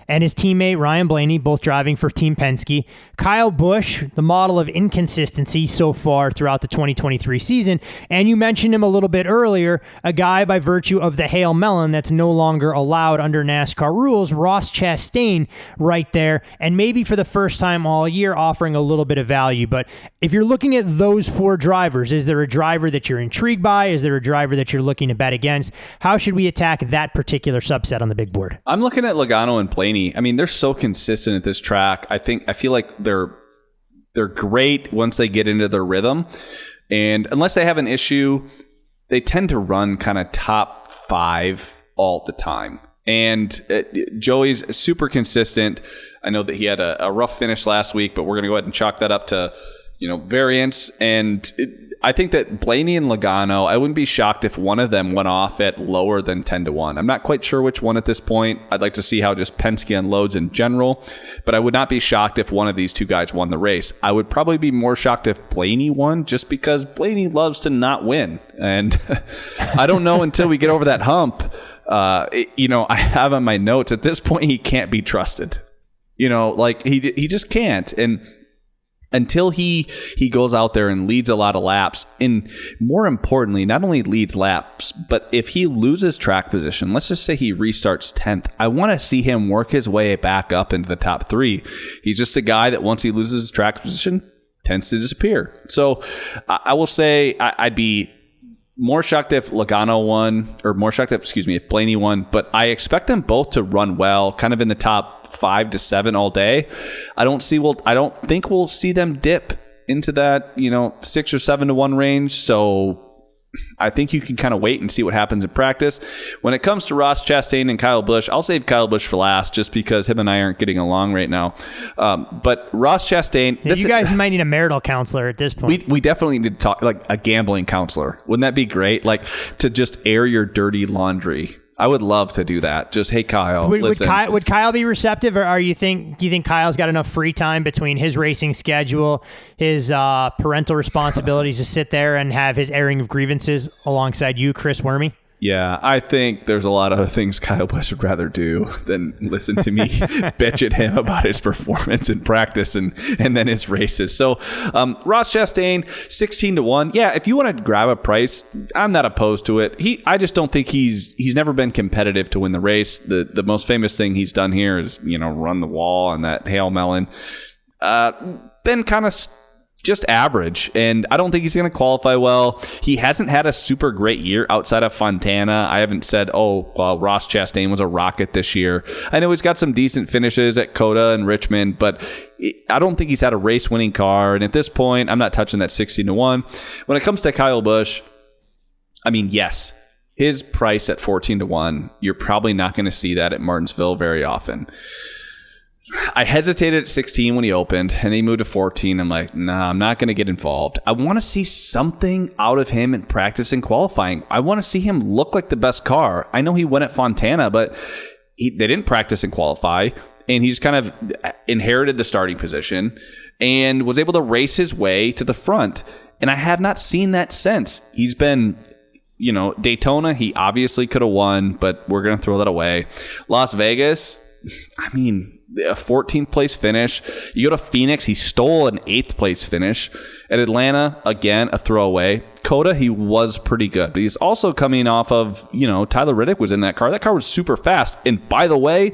and his teammate Ryan Blaney, both driving for Team Penske. Kyle Busch, the model of inconsistency so far throughout the 2023 season. And you mentioned him a little bit earlier, a guy by virtue of the Hail Melon that's no longer allowed under NASCAR rules, Ross Chastain right there, and maybe for the first time all year offering a little bit of value. But if you're looking at those 4 drivers, is there a driver that you're intrigued by? Is there a driver that you're looking to bet against? How should we attack that particular subset on the big board? I'm looking at Logano and Blaney. They're so consistent at this track. I feel like they're great once they get into their rhythm. And unless they have an issue, they tend to run kind of top 5 all the time. And Joey's super consistent. I know that he had a rough finish last week, but we're going to go ahead and chalk that up to variance. And I think that Blaney and Logano, I wouldn't be shocked if one of them went off at lower than 10-1. I'm not quite sure which one at this point. I'd like to see how just Penske unloads in general, but I would not be shocked if one of these 2 guys won the race. I would probably be more shocked if Blaney won, just because Blaney loves to not win. And I don't know until we get over that hump. I have on my notes, at this point, he can't be trusted. He just can't. And until he goes out there and leads a lot of laps, and more importantly, not only leads laps, but if he loses track position, let's just say he restarts 10th, I want to see him work his way back up into the top 3. He's just a guy that once he loses his track position, tends to disappear. So I will say I'd be more shocked if Logano won, or more shocked if Blaney won, but I expect them both to run well, kind of in the top 5 to 7 all day. I don't think we'll see them dip into that, 6 or 7 to 1 range. So I think you can kind of wait and see what happens in practice. When it comes to Ross Chastain and Kyle Busch, I'll save Kyle Busch for last just because him and I aren't getting along right now. But Ross Chastain... you guys might need a marital counselor at this point. We definitely need to talk, like a gambling counselor. Wouldn't that be great? Like to just air your dirty laundry. I would love to do that. Just, hey, Kyle, listen. Would Kyle be receptive, or do you think Kyle's got enough free time between his racing schedule, his parental responsibilities to sit there and have his airing of grievances alongside you, Chris Wormy? Yeah, I think there's a lot of other things Kyle Busch would rather do than listen to me bitch at him about his performance in practice and then his races. So Ross Chastain, 16 to 1. Yeah, if you want to grab a price, I'm not opposed to it. I just don't think he's never been competitive to win the race. The most famous thing he's done here is, run the wall on that Hail Melon. Been kind of just average, and I don't think he's going to qualify well. He hasn't had a super great year outside of Fontana. I haven't said, Ross Chastain was a rocket this year. I know he's got some decent finishes at COTA and Richmond, but I don't think he's had a race-winning car, and at this point, I'm not touching that 16 to 1. When it comes to Kyle Busch, I mean, yes, his price at 14 to 1, you're probably not going to see that at Martinsville very often. I hesitated at 16 when he opened, and he moved to 14. I'm like, nah, I'm not going to get involved. I want to see something out of him in practice and qualifying. I want to see him look like the best car. I know he went at Fontana, but they didn't practice and qualify, and he just kind of inherited the starting position and was able to race his way to the front. And I have not seen that since. He's been... Daytona, he obviously could have won, but we're going to throw that away. Las Vegas, I mean, a 14th place finish. You go to Phoenix, he stole an 8th place finish. At Atlanta, again, a throwaway. COTA, he was pretty good, but he's also coming off of, Tyler Reddick was in that car. That car was super fast. And by the way,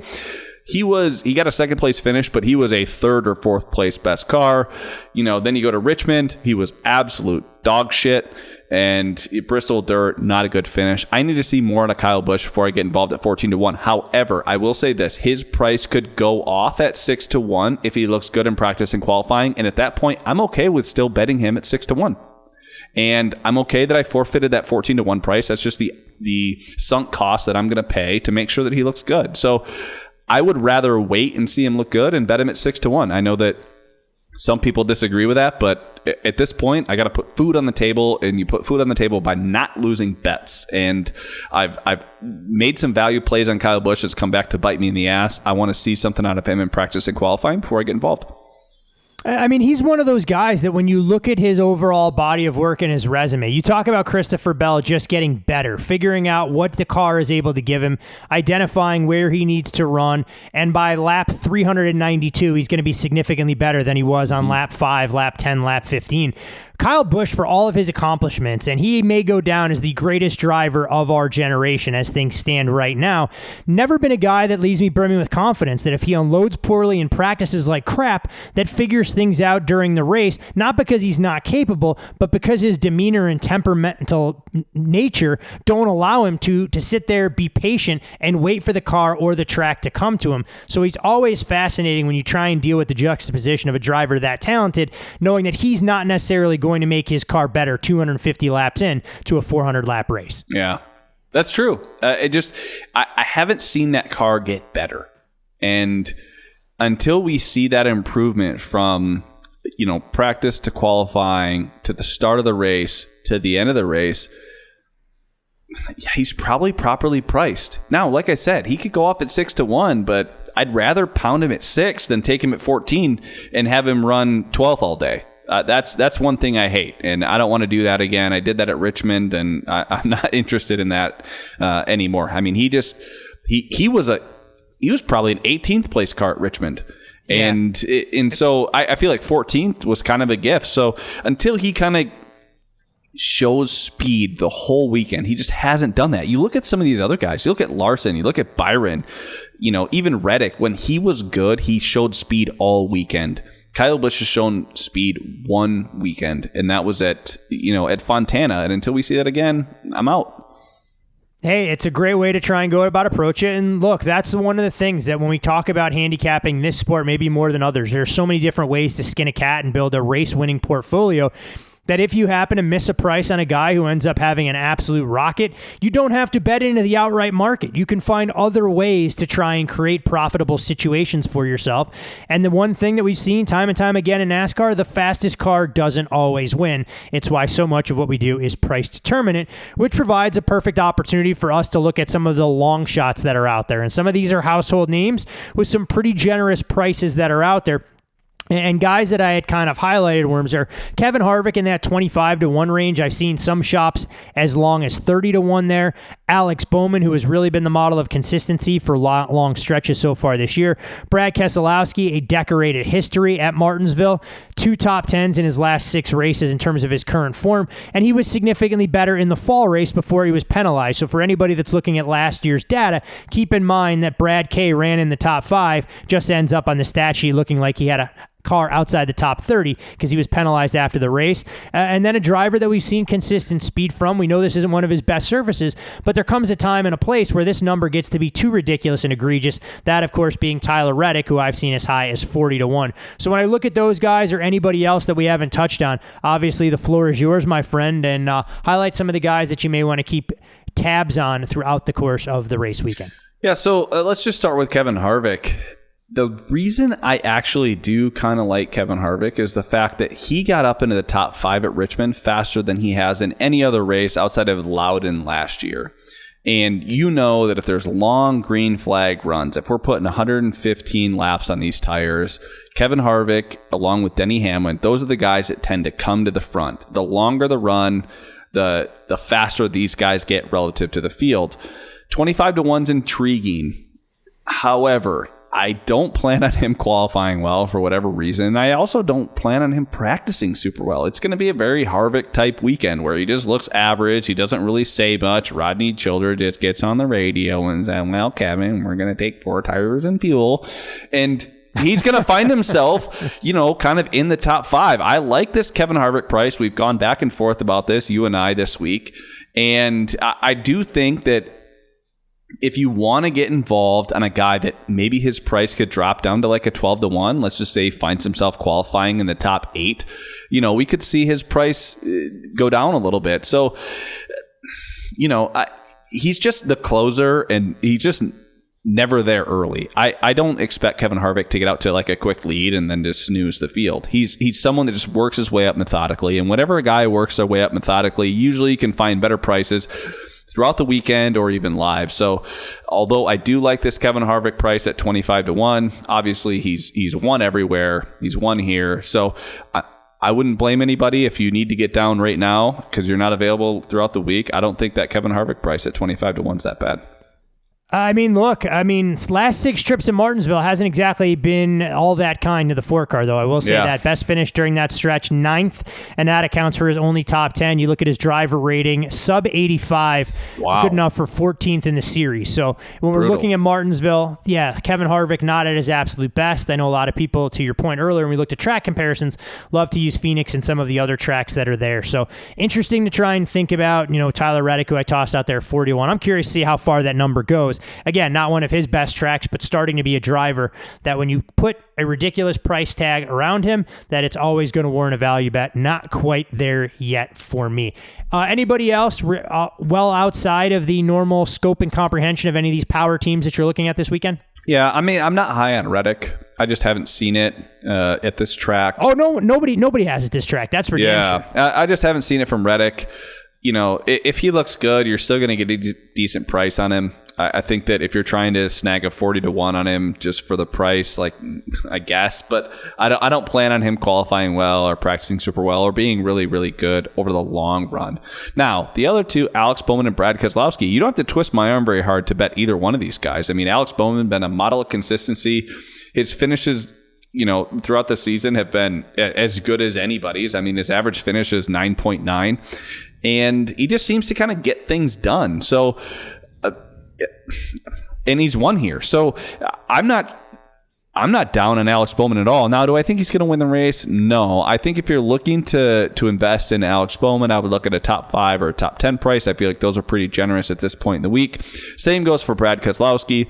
he got a 2nd place finish, but he was a 3rd or 4th place best car. Then you go to Richmond, he was absolute dog shit. And Bristol Dirt, not a good finish. I need to see more out of Kyle Busch before I get involved at 14 to 1. However, I will say this, his price could go off at 6 to 1 if he looks good in practice and qualifying. And at that point, I'm okay with still betting him at 6 to 1. And I'm okay that I forfeited that 14 to 1 price. That's just the sunk cost that I'm going to pay to make sure that he looks good. So I would rather wait and see him look good and bet him at 6 to 1. I know that some people disagree with that, but at this point, I got to put food on the table, and you put food on the table by not losing bets. And I've made some value plays on Kyle Busch that's come back to bite me in the ass. I want to see something out of him in practice and qualifying before I get involved. I mean, he's one of those guys that when you look at his overall body of work and his resume, you talk about Christopher Bell just getting better, figuring out what the car is able to give him, identifying where he needs to run, and by lap 392, he's going to be significantly better than he was on lap 5, lap 10, lap 15. Kyle Busch, for all of his accomplishments, and he may go down as the greatest driver of our generation as things stand right now, never been a guy that leaves me brimming with confidence that if he unloads poorly and practices like crap, that figures things out during the race, not because he's not capable, but because his demeanor and temperamental nature don't allow him to sit there, be patient, and wait for the car or the track to come to him. So he's always fascinating when you try and deal with the juxtaposition of a driver that talented, knowing that he's not necessarily going to make his car better 250 laps in to a 400 lap race. Yeah, that's true. I haven't seen that car get better. And until we see that improvement from, practice to qualifying to the start of the race to the end of the race, he's probably properly priced. Now, like I said, he could go off at 6 to 1, but I'd rather pound him at 6 than take him at 14 and have him run 12th all day. That's one thing I hate, and I don't want to do that again. I did that at Richmond, and I'm not interested in that anymore. I mean, he was probably an 18th place car at Richmond, And so I feel like 14th was kind of a gift. So until he kind of shows speed the whole weekend, he just hasn't done that. You look at some of these other guys. You look at Larson. You look at Byron. Even Reddick. When he was good, he showed speed all weekend. Kyle Busch has shown speed one weekend, and that was at Fontana. And until we see that again, I'm out. Hey, it's a great way to try and go about approach it. And look, that's one of the things that when we talk about handicapping this sport, maybe more than others, there's so many different ways to skin a cat and build a race-winning portfolio, that if you happen to miss a price on a guy who ends up having an absolute rocket, you don't have to bet into the outright market. You can find other ways to try and create profitable situations for yourself. And the one thing that we've seen time and time again in NASCAR, the fastest car doesn't always win. It's why so much of what we do is price determinant, which provides a perfect opportunity for us to look at some of the long shots that are out there. And some of these are household names with some pretty generous prices that are out there. And guys that I had kind of highlighted, Worms, are Kevin Harvick in that 25-1 range. I've seen some shops as long as 30-1 there. Alex Bowman, who has really been the model of consistency for long stretches so far this year. Brad Keselowski, a decorated history at Martinsville. 2 top 10s in his last 6 races in terms of his current form. And he was significantly better in the fall race before he was penalized. So for anybody that's looking at last year's data, keep in mind that Brad K ran in the top 5, just ends up on the stat sheet looking like he had a car outside the top 30 because he was penalized after the race. And then a driver that we've seen consistent speed from. We know this isn't one of his best surfaces, but there comes a time and a place where this number gets to be too ridiculous and egregious. That, of course, being Tyler Reddick, who I've seen as high as 40-1. So when I look at those guys or anybody else that we haven't touched on, obviously the floor is yours, my friend, and highlight some of the guys that you may want to keep tabs on throughout the course of the race weekend. Yeah, so let's just start with Kevin Harvick. The reason I actually do kind of like Kevin Harvick is the fact that he got up into the top 5 at Richmond faster than he has in any other race outside of Loudon last year. And you know that if there's long green flag runs, if we're putting 115 laps on these tires, Kevin Harvick, along with Denny Hamlin, those are the guys that tend to come to the front. The longer the run, the faster these guys get relative to the field. 25-1's intriguing. However, I don't plan on him qualifying well for whatever reason. I also don't plan on him practicing super well. It's going to be a very Harvick-type weekend where he just looks average. He doesn't really say much. Rodney Childers just gets on the radio and says, well, Kevin, we're going to take 4 tires and fuel. And he's going to find himself, kind of in the top 5. I like this Kevin Harvick price. We've gone back and forth about this, you and I, this week. And I do think that if you want to get involved on a guy that maybe his price could drop down to like a 12-1, let's just say he finds himself qualifying in the top 8, we could see his price go down a little bit. So, he's just the closer and he's just never there early. I don't expect Kevin Harvick to get out to like a quick lead and then just snooze the field. He's someone that just works his way up methodically. And whenever a guy works their way up methodically, usually you can find better prices throughout the weekend or even live. So although I do like this Kevin Harvick price at 25-1, obviously he's won everywhere. He's won here. So I wouldn't blame anybody if you need to get down right now because you're not available throughout the week. I don't think that Kevin Harvick price at 25-1 is that bad. Last 6 trips in Martinsville hasn't exactly been all that kind to the 4 car, though. I will say that. Best finish during that stretch, 9th, and that accounts for his only top 10. You look at his driver rating, sub 85, good enough for 14th in the series. So when we're looking at Martinsville, Kevin Harvick not at his absolute best. I know a lot of people, to your point earlier, when we looked at track comparisons, love to use Phoenix and some of the other tracks that are there. So interesting to try and think about, Tyler Reddick, who I tossed out there, 41. I'm curious to see how far that number goes. Again, not one of his best tracks, but starting to be a driver that when you put a ridiculous price tag around him, that it's always going to warrant a value bet. Not quite there yet for me. Anybody else well outside of the normal scope and comprehension of any of these power teams that you're looking at this weekend? Yeah, I'm not high on Reddick. I just haven't seen it at this track. Oh, no, nobody has at this track. That's for damn sure. I just haven't seen it from Reddick. If he looks good, you're still going to get a decent price on him. I think that if you're trying to snag a 40-1 on him just for the price, I guess, but I don't plan on him qualifying well or practicing super well or being really, really good over the long run. Now, the other 2, Alex Bowman and Brad Keselowski, you don't have to twist my arm very hard to bet either one of these guys. I mean, Alex Bowman been a model of consistency. His finishes throughout the season have been as good as anybody's. I mean, his average finish is 9.9, and he just seems to kind of get things done. So, and he's won here. So I'm not down on Alex Bowman at all. Now, do I think he's going to win the race? No. I think if you're looking to invest in Alex Bowman, I would look at a top 5 or a top 10 price. I feel like those are pretty generous at this point in the week. Same goes for Brad Keselowski.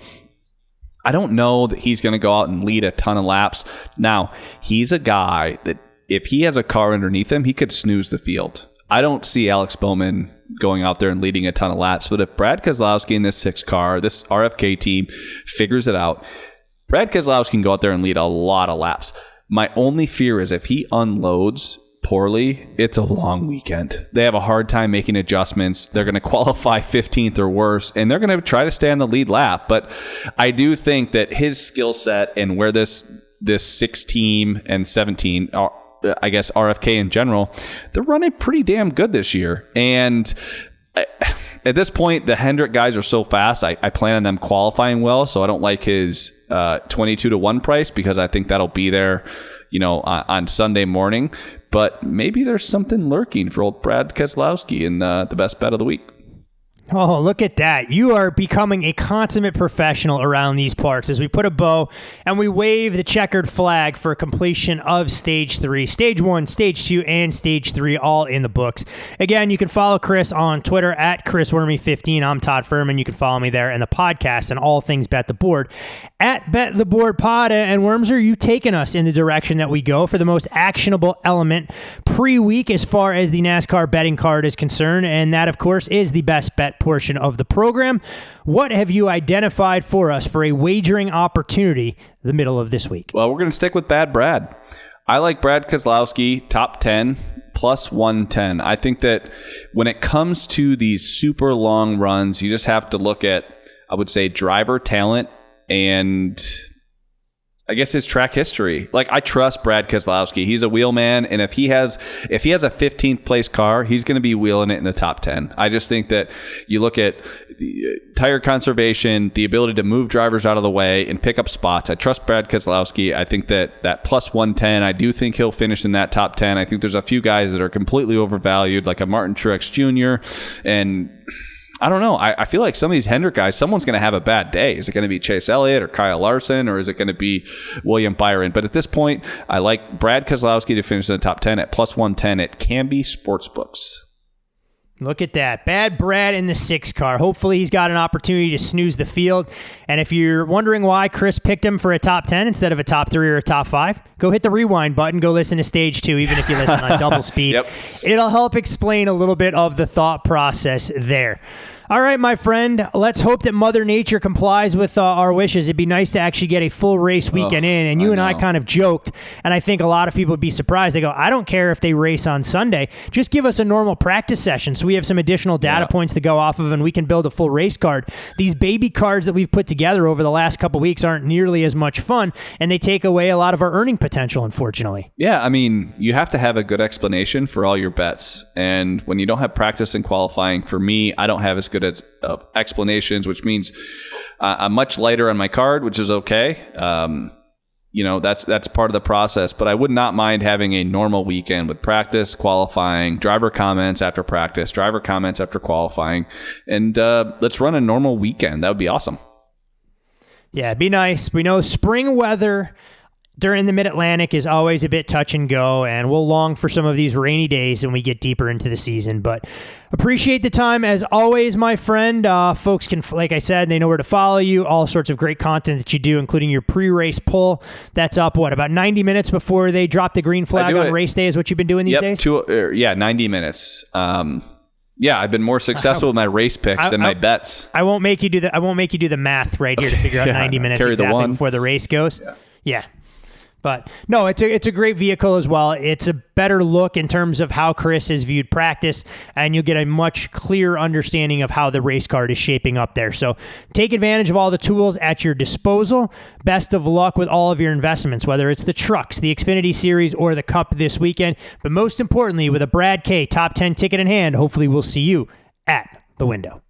I don't know that he's going to go out and lead a ton of laps. Now, he's a guy that if he has a car underneath him, he could snooze the field. I don't see Alex Bowman going out there and leading a ton of laps. But if Brad Keselowski in this 6 car, this RFK team figures it out, Brad Keselowski can go out there and lead a lot of laps. My only fear is if he unloads poorly, it's a long weekend. They have a hard time making adjustments. They're going to qualify 15th or worse, and they're going to try to stay on the lead lap. But I do think that his skill set and where this 6 team and 17 are, I guess RFK in general, they're running pretty damn good this year. And at this point, the Hendrick guys are so fast, I plan on them qualifying well, so I don't like his 22-1 price because I think that'll be there, on Sunday morning. But maybe there's something lurking for old Brad Keselowski in the best bet of the week. Oh, look at that. You are becoming a consummate professional around these parts as we put a bow and we wave the checkered flag for completion of Stage 3. Stage 1, Stage 2, and Stage 3 all in the books. Again, you can follow Chris on Twitter at ChrisWormy15. I'm Todd Furman. You can follow me there and the podcast and all things Bet the Board at Bet the Board Pod. And Wormser, you taking us in the direction that we go for the most actionable element pre-week as far as the NASCAR betting card is concerned. And that, of course, is the best bet portion of the program. What have you identified for us for a wagering opportunity the middle of this week? Well, we're going to stick with Bad Brad. I like Brad Keselowski, top 10, plus 110. I think that when it comes to these super long runs, you just have to look at, I would say, driver talent and I guess his track history. Like, I trust Brad Keselowski. He's a wheelman, and if he has a 15th place car, he's going to be wheeling it in the top 10. I just think that you look at the tire conservation, the ability to move drivers out of the way and pick up spots. I trust Brad Keselowski. I think that plus 110, I do think he'll finish in that top 10. I think there's a few guys that are completely overvalued, like a Martin Truex Jr., and I don't know. I feel like some of these Hendrick guys, someone's going to have a bad day. Is it going to be Chase Elliott or Kyle Larson, or is it going to be William Byron? But at this point, I like Brad Keselowski to finish in the top 10 at plus 110 at Canby Sportsbooks. Look at that. Bad Brad in the 6 car. Hopefully he's got an opportunity to snooze the field. And if you're wondering why Chris picked him for a top 10 instead of a top 3 or a top 5, go hit the rewind button. Go listen to Stage 2, even if you listen on double speed. Yep. It'll help explain a little bit of the thought process there. All right, my friend, let's hope that Mother Nature complies with our wishes. It'd be nice to actually get a full race weekend in. And you and I kind of joked, and I think a lot of people would be surprised. They go, I don't care if they race on Sunday. Just give us a normal practice session so we have some additional data points to go off of, and we can build a full race card. These baby cards that we've put together over the last couple weeks aren't nearly as much fun, and they take away a lot of our earning potential, unfortunately. Yeah, I mean, you have to have a good explanation for all your bets. And when you don't have practice and qualifying, for me, I don't have as good as explanations, which means I'm much lighter on my card, which is okay. That's part of the process, but I would not mind having a normal weekend with practice, qualifying, driver comments after practice, driver comments after qualifying, and let's run a normal weekend. That would be awesome. Yeah, it'd be nice. We know spring weather during the Mid-Atlantic is always a bit touch and go, and we'll long for some of these rainy days when we get deeper into the season. But appreciate the time as always, my friend. Folks can, like I said, they know where to follow you. All sorts of great content that you do, including your pre-race poll. That's up, about 90 minutes before they drop the green flag on race day is what you've been doing these days? 90 minutes. Yeah, I've been more successful with my race picks than my bets. I won't make you do the math right here to figure out 90 minutes exactly before the race goes. Yeah. But no, it's a great vehicle as well. It's a better look in terms of how Chris has viewed practice, and you'll get a much clearer understanding of how the race card is shaping up there. So take advantage of all the tools at your disposal. Best of luck with all of your investments, whether it's the trucks, the Xfinity Series, or the Cup this weekend. But most importantly, with a Brad K top 10 ticket in hand, hopefully we'll see you at the window.